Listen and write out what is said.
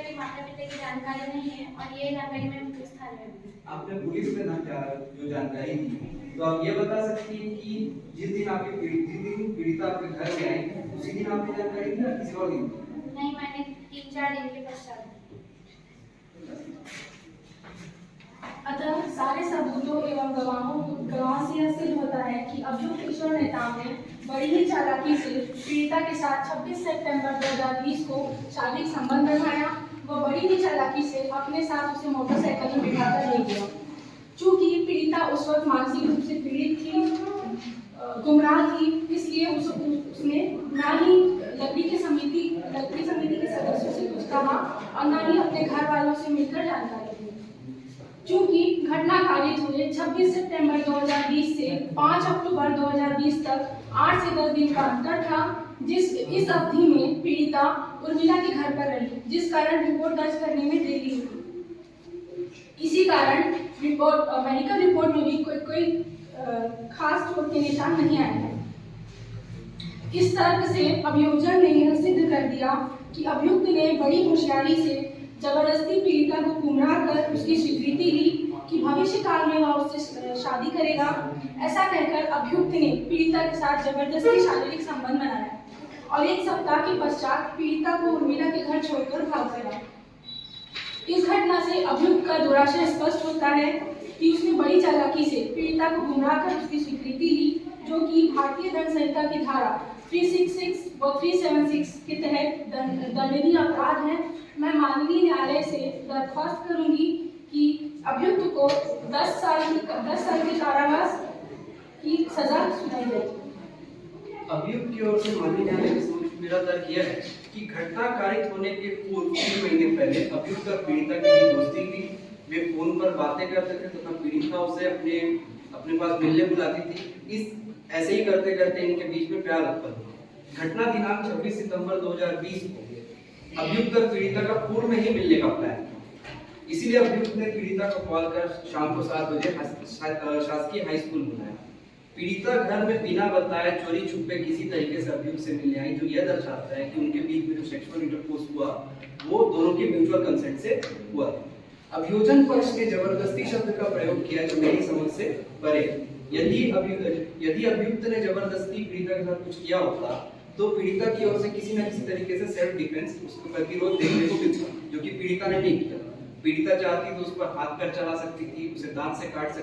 अभी माता पिता की जानकारी नहीं है और ये जानकारी मैंने पुलिस थाने में दी। आपने पुलिस में जो जानकारी दी, तो आप ये बता सकती हैं कि जिस दिन पीड़िता आपके घर में आई उसी दिन आपने जानकारी दी या किसी और दिन? नहीं, मैंने 3-4 दिन के पश्चात दी। अतः सारे सबूतों एवं गवाहों से यह सिद्ध होता है कि अभियुक्त ईश्वर नेताम ने बड़ी ही चालाकी से पीड़िता के साथ 26 सितंबर 2020 को शारीरिक संबंध बनाया व बड़ी ही चालाकी से अपने साथ उसे मोटरसाइकिल में बिठाकर ले गया। चूंकि पीड़िता उस वक्त मानसिक रूप से पीड़ित थी, गुमराह थी, इसलिए उसने ना ही लकड़ी की समिति के सदस्यों से कुछ कहा और ना ही अपने घर वालों से मिलकर जानकारी दी। चूंकि घटना कारित हुए 26 सितंबर 2020 से 5 अक्टूबर 2020 तक 8 से 10 दिन का अंतर था, इस अवधि में पीड़िता उर्मिला के घर पर रही, जिस कारण रिपोर्ट दर्ज करने में देरी हुई। इसी कारण मेडिकल रिपोर्ट में भी कोई खास चोट के निशान नहीं आए हैं। इस तर्क से अभियोजन ने यह सिद्ध कर दिया कि अभियुक्त ने बड़ी होशियारी से जबरदस्ती पीड़िता को गुमराह कर उसकी स्वीकृति ली कि भविष्य काल में वह उससे शादी करेगा। ऐसा कहकर अभियुक्त ने पीड़िता के साथ जबरदस्ती शारीरिक संबंध बनाया और 1 सप्ताह के पश्चात पीड़िता को उर्मिला के घर छोड़कर भाग गया। इस घटना से अभियुक्त का दुराशय स्पष्ट होता है कि उसने बड़ी चालाकी से पीड़िता को गुमराह कर उसकी स्वीकृति ली, जो कि भारतीय दंड संहिता की धारा 366 व 376 के तहत दंडनीय अपराध है। मैं माननीय न्यायालय से दरख्वास्त करूंगी कि अभियुक्त को 10 साल की कारावास की सजा सुनाई जाए। अभियुक्त की ओर से माननीय न्यायालय के समक्ष मेरा तर्क यह है कि घटना कारित होने के पूर्व 3 महीने पहले अभियुक्त और पीड़िता की दोस्ती थी। वे फोन पर बातें करते थे तथा पीड़िता उसे अपने पास मिलने बुलाती थी। ऐसे ही करते करते इनके बीच में प्यार उत्पन्न हुआ। घटना दिनांक 26 सितंबर 2020 को अभियुक्त और पीड़िता का पूर्व में ही मिलने का प्लान था। इसीलिए अभियुक्त ने पीड़िता को कॉल कर शाम को 7 बजे शासकीय हाई स्कूल बुलाया। पीड़िता घर में बिना बताए चोरी छुपे किसी तरीके से अभियुक्त से मिलने आई, जो यह दर्शाता है कि उनके बीच में जो सेक्सुअल इंटरकोर्स हुआ वो दोनों के म्यूचुअल कंसेंट से हुआ। अभियोजन पक्ष ने जबरदस्ती शब्द का प्रयोग किया जो मेरी समझ से परे। यदि अभियुक्त ने जबरदस्ती पीड़िता के साथ कुछ किया होता तो पीड़िता की ओर से किसी न किसी तरीके से सेल्फ डिफेंस, उसको प्रतिरोध देखने को मिलता, जो कि पीड़िता ने नहीं किया। पीड़िता चाहती तो उस पर हाथ पैर चला सकती थी, उसे दांत से काट सकती